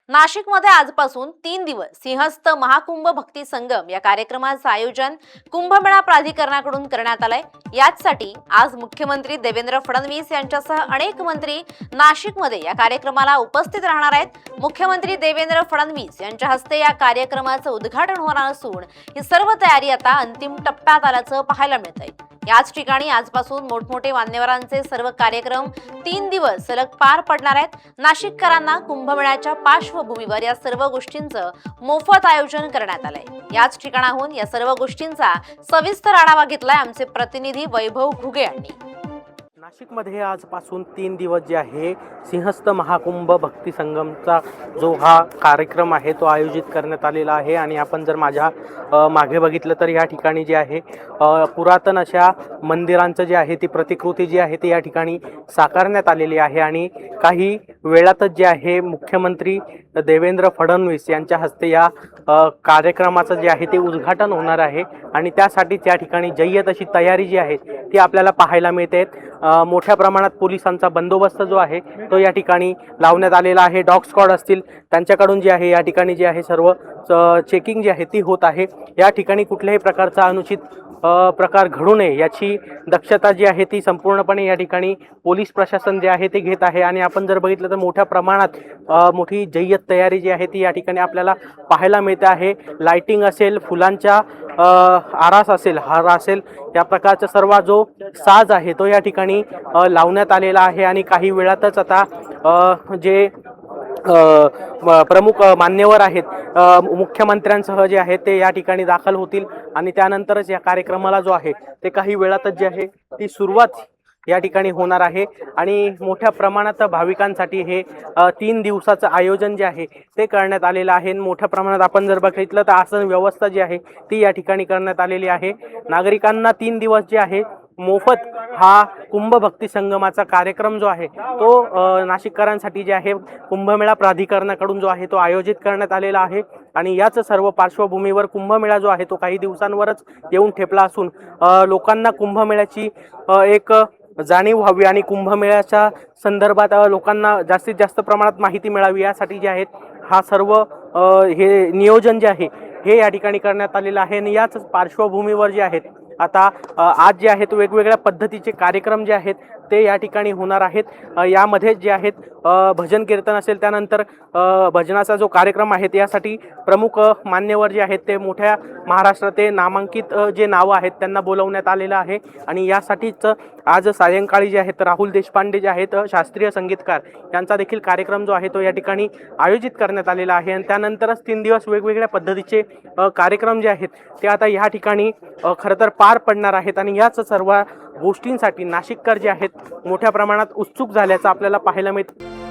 नाशिकमध्ये आजपासून 3 दिवस सिंहस्थ महाकुंभ भक्ती संगम या कार्यक्रमाचं आयोजन कुंभमेळा प्राधिकरणाकडून करण्यात आलंय। यासाठी आज मुख्यमंत्री देवेंद्र फडणवीस यांच्यासह अनेक मंत्री नाशिकमध्ये या कार्यक्रमाला उपस्थित राहणार आहेत। मुख्यमंत्री देवेंद्र फडणवीस यांच्या हस्ते या कार्यक्रमाचं उद्घाटन होणार असून ही सर्व तयारी आता अंतिम टप्प्यात आल्याचं पाहायला मिळतंय। याच ठिकाणी आजपासून मोठमोठे मान्यवरांचे सर्व कार्यक्रम 3 दिवस सलग पार पडणार आहेत। नाशिककरांना कुंभमेळ्याच्या पार्श्वभूमीवर या सर्व गोष्टींचं मोफत आयोजन करण्यात आलंय। याच ठिकाणाहून या सर्व गोष्टींचा सविस्तर आढावा घेतलाय आमचे प्रतिनिधी वैभव घुगे यांनी। नाशिकमध्ये आजपासून 3 दिवस जे आहे सिंहस्थ महाकुंभ भक्ती संगमचा जो हा कार्यक्रम आहे तो आयोजित करण्यात आलेला आहे। आणि आपण जर माझ्या मागे बघितलं तर या ठिकाणी जे आहे पुरातन अशा मंदिरांचं जे आहे ती प्रतिकृती जी आहे ती या ठिकाणी साकारण्यात आलेली आहे। आणि काही वेळातच जे आहे मुख्यमंत्री देवेंद्र फडणवीस यांच्या हस्ते या कार्यक्रमाचं जे आहे ते उद्घाटन होणार आहे। आणि त्यासाठी त्या ठिकाणी जय्यत अशी तयारी जी आहे ती आपल्याला पाहायला मिळते। मोठ्या प्रमाणात पोलिसांचा बंदोबस्त जो आहे तो या ठिकाणी लावण्यात आलेला आहे। डॉग स्क्वॉड असतील त्यांच्याकडून जे आहे या ठिकाणी जे आहे सर्व चेकिंग जी आहे ती होत आहे। या ठिकाणी कुठल्याही प्रकारचा अनुचित प्रकार घडू नये याची दक्षता जी आहे ती संपूर्णपणे या ठिकाणी पोलीस प्रशासन जे आहे ते घेत आहे। आणि आपण जर बघितलं तर मोठ्या प्रमाणात मोठी जय्यत तयारी जी आहे ती या ठिकाणी आपल्याला पाहायला मिळते आहे। लाइटिंग असेल, फुलांच्या आरास असेल, हार असेल, या प्रकारचा सर्व जो साज आहे तो या ठिकाणी लावण्यात आलेला आहे। आणि काही वेळातच आता जे प्रमुख मान्यवर आहेत मुख्यमंत्र्यांसह जे आहेत ते या ठिकाणी दाखल होतील। आणि त्यानंतरच या कार्यक्रमाला जो आहे ते काही वेळातच जे आहे ती सुरुवात या ठिकाणी होणार आहे। आणि मोठ्या प्रमाणात भाविकांसाठी हे 3 दिवसाचं आयोजन जे आहे ते करण्यात आलेलं आहे। मोठ्या प्रमाणात आपण जर बघितलं तर आसन व्यवस्था जी आहे ती या ठिकाणी करण्यात आलेली आहे। नागरिकांना 3 दिवस जे आहे मोफत हा कुंभ भक्ती संगमाचा कार्यक्रम जो आहे तो नाशिककरांसाठी जे आहे कुंभमेळा प्राधिकरणाकडून जो आहे तो आयोजित करण्यात आलेला आहे। आणि याच सर्व पार्श्वभूमीवर कुंभमेळा जो आहे तो काही दिवसांवरच येऊन ठेपला असून लोकांना कुंभमेळ्याची एक जाणीव व्हावी आणि कुंभमेळ्याच्या संदर्भात लोकांना जास्तीत जास्त प्रमाणात माहिती मिळावी यासाठी जे आहेत हा सर्व हे नियोजन जे आहे हे या ठिकाणी करण्यात आलेलं आहे। आणि याच पार्श्वभूमीवर जे आहेत आता आज जे आहेत वेगवेगळ्या पद्धतीचे कार्यक्रम जे आहेत ते या ठिकाणी होणार आहेत। यामध्ये जे आहेत भजन कीर्तन असेल, त्यानंतर भजनाचा जो कार्यक्रम आहे यासाठी प्रमुख मान्यवर जे आहेत ते मोठ्या महाराष्ट्रात नामांकित जे नावं आहेत त्यांना बोलवण्यात आलेलं आहे। आणि यासाठीच आज सायंकाळी जे आहेत राहुल देशपांडे जे आहेत शास्त्रीय संगीतकार यांचा देखील कार्यक्रम जो आहे तो या ठिकाणी आयोजित करण्यात आलेला आहे। आणि त्यानंतरच 3 दिवस वेगवेगळ्या पद्धतीचे कार्यक्रम जे आहेत ते आता या ठिकाणी खरं तर पार पडणार आहेत। आणि याच सर्व गोष्टींसाठी नाशिककर जे आहेत मोठ्या प्रमाणात उत्सुक झाल्याचं आपल्याला पाहायला मिळतं।